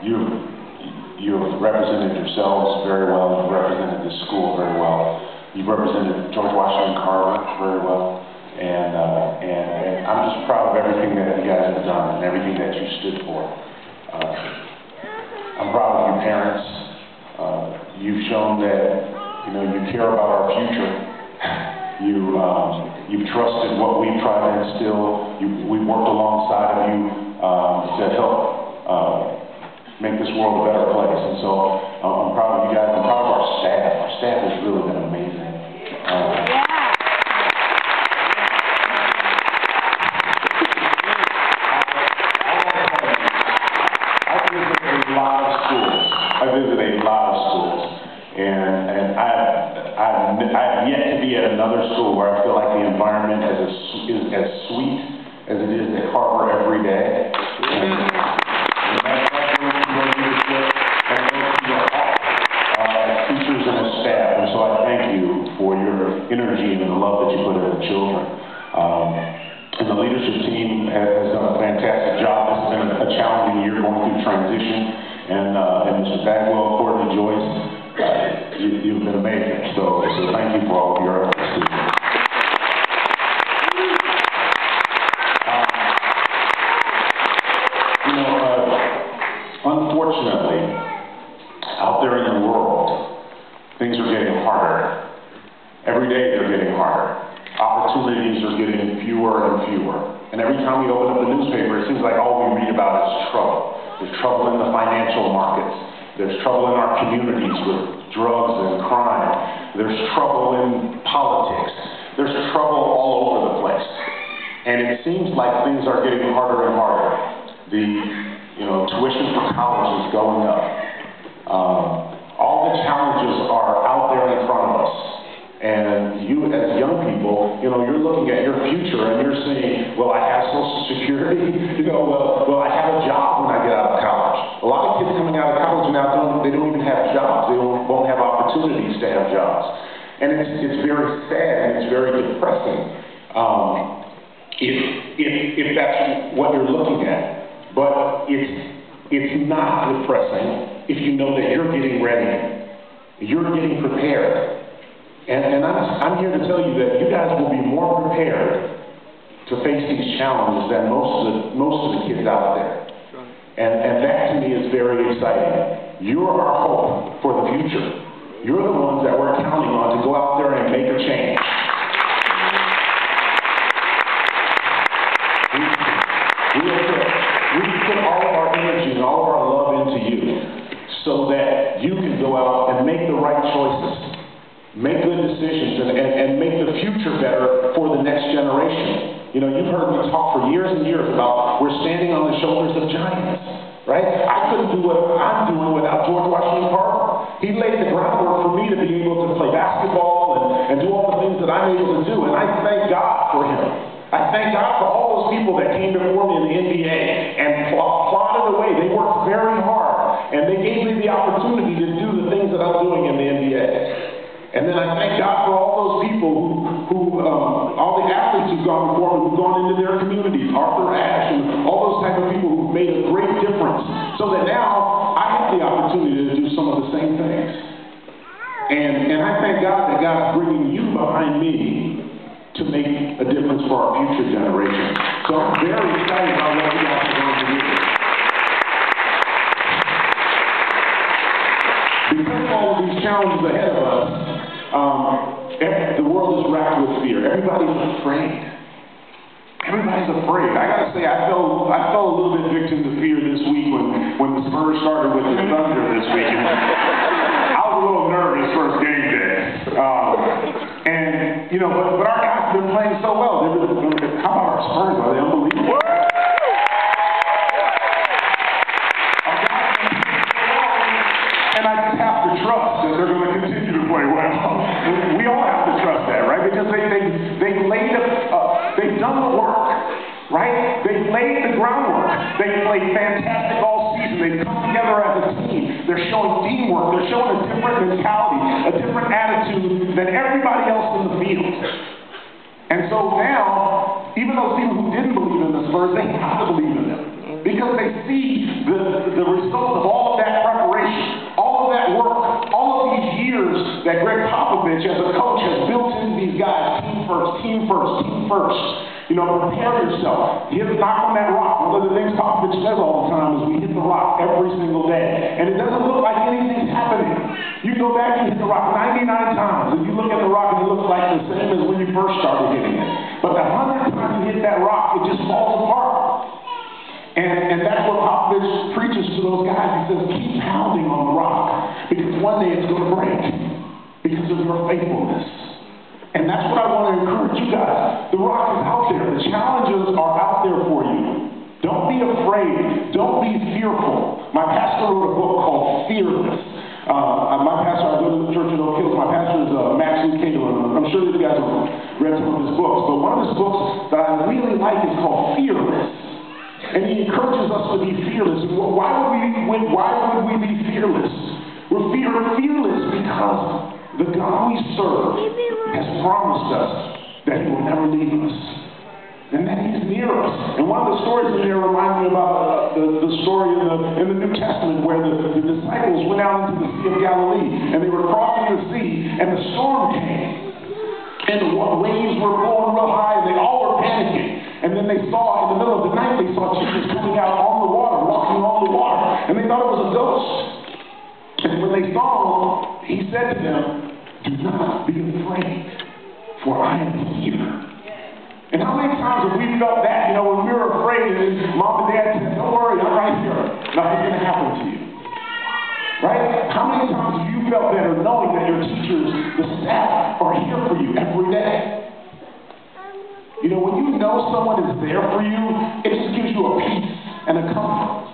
you've represented yourselves very well. You've represented this school very well. You've represented George Washington Carver very well. And I'm just proud of everything that you guys have done and everything that you stood for. I'm proud of your parents. You've shown that you care about our future. You've trusted what we've tried to instill. We've worked alongside of you to help make this world a better place. And so I'm proud of you guys. I'm proud of our staff. Our staff has really been amazing. I visit a lot of schools, and I've yet to be at another school where I feel like the environment is as sweet as it is at Carver every day. Teachers and the staff, and so I thank you for your energy and the love that you put in the children. And the leadership team has done a fantastic job. This has been a challenging year going through transition. And Mr. Bagwell, Courtney, Joyce, you've been amazing. So thank you for all of your efforts. Unfortunately, out there in the world, things are getting harder. Every day they're getting harder. Opportunities are getting fewer and fewer. And every time we open up the newspaper, it seems like all we read about is trouble. There's trouble in the financial markets. There's trouble in our communities with drugs and crime. There's trouble in politics. There's trouble all over the place. And it seems like things are getting harder and harder. The tuition for college is going up. All the challenges are out there in front of us. And you, as young people, you're looking at your future and you're saying, well, I have Social Security. Well, I have a job when I get out of college. A lot of kids coming out of college now, they don't even have jobs. They won't have opportunities to have jobs. And it's very sad and it's very depressing if that's what you're looking at. But it's not depressing if you know that you're getting ready. You're getting prepared. And I'm here to tell you that you guys will be more prepared to face these challenges than most of the kids out there. And that to me is very exciting. You're our hope for the future. You're the ones that we're counting on to go out there and make a change. We put all of our energy and all of our love into you so that you can go out and make the right choices. Make good decisions and make the future better for the next generation. You've heard me talk for years and years about we're standing on the shoulders of giants, right? I couldn't do what I'm doing without George Washington Carver. He laid the groundwork for me to be able to play basketball and do all the things that I'm able to do, and I thank God for him. I thank God for all those people that came before me in the NBA and plodded away. They worked very hard, and they gave me the opportunity to do the things that I'm doing in the NBA. And then I thank God for all those people who all the athletes who've gone before me, who've gone into their communities, Arthur Ashe, and all those type of people who've made a great difference. So that now I have the opportunity to do some of the same things. And I thank God that God's bringing you behind me to make a difference for our future generations. So I'm very excited about what you guys are going to do. Because of all of these challenges ahead of us, the world is racked with fear. Everybody's afraid. Everybody's afraid. I gotta say, I fell a little bit victim to fear this week when the Spurs started with the Thunder this week. I was a little nervous first game day. But our guys have been playing so well. How about our Spurs? Are they unbelievable? And I just have to trust that they're going to continue to play well. We all have to trust that, right? Because they've done the work, right? They've laid the groundwork. They've played fantastic all season. They've come together as a team. They're showing teamwork. They're showing a different mentality, a different attitude than everybody else in the field. And so now, even those people who didn't believe in the Spurs, they have to believe in them. because they see the results of all of that preparation, all of that work, all of these years that Greg Popovich as a coach has built into these guys. Team first, team first, team first. You know, prepare yourself. Knock on that rock. One of the things Popovich says all the time is we hit the rock every single day. And it doesn't look like anything's happening. You go back and hit the rock 99 times, and you look at the rock and it looks like the same as when you first started hitting it. But the 100th time you hit that rock, it just falls apart. And that's what Popovich preaches to those guys. He says, keep pounding on the rock, because one day it's going to break because of your faithfulness. And that's what I want to encourage you guys. The rock is out there. The challenges are out there for you. Don't be afraid. Don't be fearful. My pastor wrote a book called Fearless. My pastor, I go to the church in Oak Hills. My pastor is Max Lucado. I'm sure you guys have read some of his books. But one of his books that I really like is called Fearless. And he encourages us to be fearless. Why would we be fearless? We're fearless because the God we serve has promised us that he will never leave us, and that he's near us. And one of the stories in there remind me about the story in the New Testament where the disciples went out into the Sea of Galilee, and they were crossing the sea, and the storm came, and the waves were blowing real high, and they all were panicking. And then they saw, in the middle of the night, they saw Jesus coming out on the water, walking on the water, and they thought it was a ghost. And when they saw him, he said to them, do not be afraid, for I am here. And how many times have we felt that, you know, when we were afraid and mom and dad said, don't worry, I'm right here. Nothing's going to happen to you. Right? How many times have you felt better knowing that your teachers, the staff, are here for you every day? You know, when you know someone is there for you, it just gives you a peace and a comfort.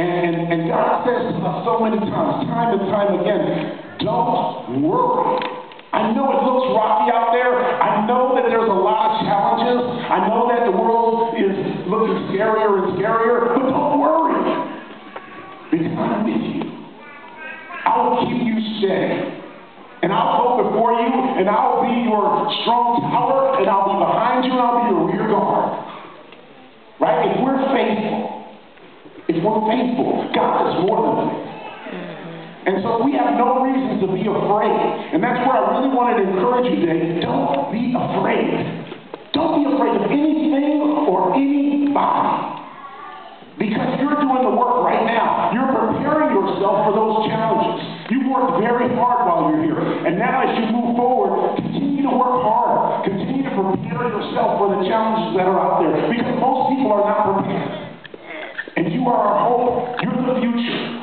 And God says to us so many times, time and time again, don't worry. I know it looks rocky out there. I know that there's a lot of challenges. I know that the world is looking scarier and scarier, but don't worry, because I'm with you. I will keep you steady. And I'll go before you, and I'll be your strong tower, and I'll be behind you, and I'll be your rear guard. Right? If we're faithful, God is more than faithful. And so we have no reason to be afraid. And that's where I really wanted to encourage you today. Don't be afraid. Don't be afraid of anything or anybody. Because you're doing the work right now. You're preparing yourself for those challenges. You worked very hard while you're here. And now as you move forward, continue to work hard. Continue to prepare yourself for the challenges that are out there. Because most people are not prepared. And you are our hope. You're the future.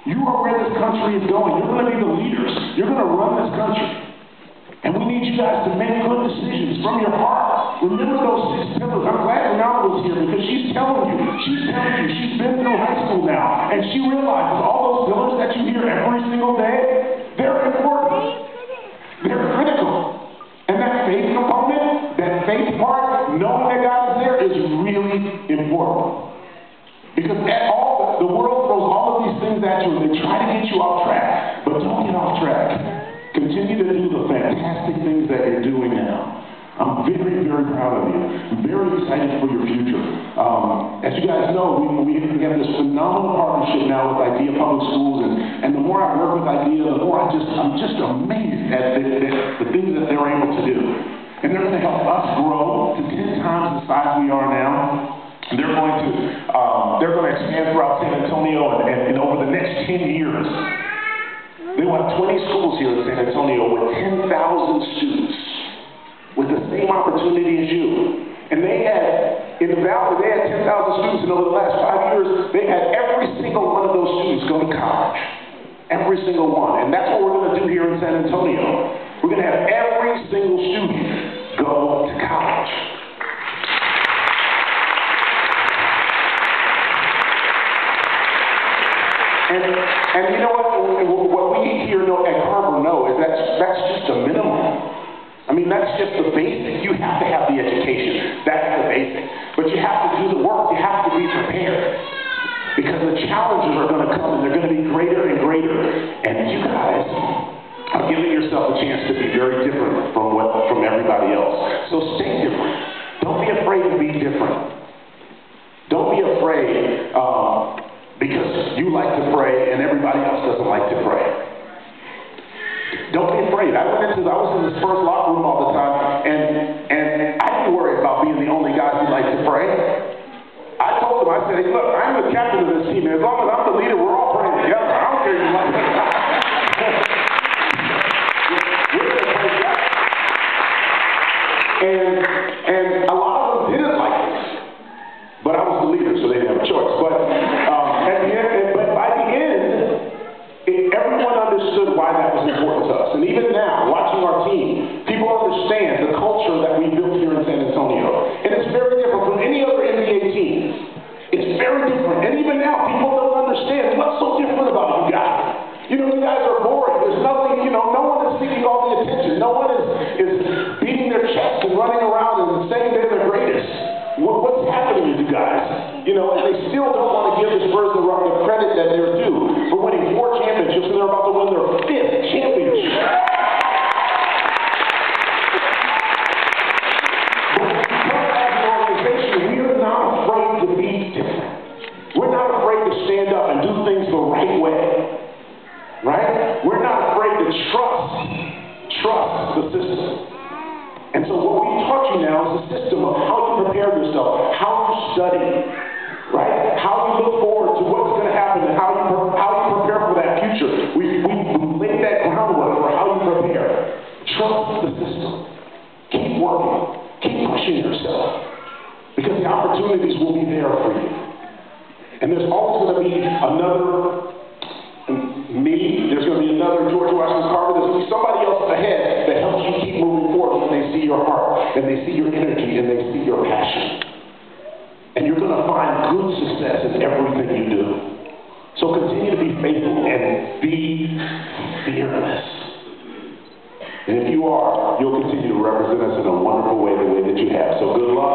You are where this country is going. You're going to be the leaders. You're going to run this country. And we need you guys to make good decisions from your heart. Remember those 6 pillars. I'm glad Renata was here because she's telling you. She's been through high school now. And she realizes all those pillars that you hear every single day, they're important. They're critical. And that faith component, that faith part, knowing that God is there is really important. Because the world throws all of these things at you and they try to get you off track. But don't get off track. Continue to do the fantastic things that you're doing now. I'm very, very proud of you. I'm very excited for your future. As you guys know, we have this phenomenal partnership now with Idea Public Schools, and the more I work with Idea, the more I'm just amazed at the things that they're able to do. And they're going to help us grow to 10 times the size we are now. They're going to expand throughout San Antonio, and over the next 10 years, they will have 20 schools here in San Antonio with 10,000 students with the same opportunity as you. And in the Valley, they had 10,000 students, and over the last 5 years, they had every single one of those students go to college. Every single one. And that's what we're going to do here in San Antonio. We're going to have every single student go to college. And you know what we here at Carver know is that's just a minimum. I mean, that's just the basic. You have to have the education. That's the basic. But you have to do the work. You have to be prepared. Because the challenges are going to come, and they're going to be greater and greater. And you guys are giving yourself a chance to be very different from everybody else. So stay different. Don't be afraid to be different. Don't be be afraid because you like to pray and everybody else doesn't like to pray. Don't be afraid. I was in the Spurs locker room all the time, and I didn't worry about being the only guy who liked to pray. I told them, I said, hey, look, I'm the captain of this team, and as long as I'm the leader, we're all praying together. I don't care if you like it or not. And a lot of them didn't like it, but I was the leader, so they didn't have a choice. But by the end, everyone understood why that was important to us. And even now, watching our team, people understand the culture that we built here in San Antonio. And it's very different from any other NBA team. It's very different. And even now, people don't understand what's so different about you guys. You know, you guys are boring. There's nothing, you know, no one is seeking all the attention. No one is beating their chest and running around and saying they're the greatest. What's happening to you guys? You know, and they still don't want to give the Spurs the credit that they're due for winning 4 championships, and they're about to win their 5th championship. But as an organization, we are not afraid to be different. We're not afraid to stand up and do things the right way. Right? We're not afraid to trust the system. And so what we taught you now is the system of how you prepare yourself, how you study, right? How you look forward to what's going to happen and how you prepare for that future. We laid that groundwork for how you prepare. Trust the system. Keep working. Keep pushing yourself. Because the opportunities will be there for you. And there's always going to be another me, there's going to be another George Washington Carver, there's going to be somebody else ahead that helps you keep moving forward when they see your heart, and they see your energy, and they see your passion. And you're going to find good success in everything you do. So continue to be faithful and be fearless. And if you are, you'll continue to represent us in a wonderful way, the way that you have. So good luck.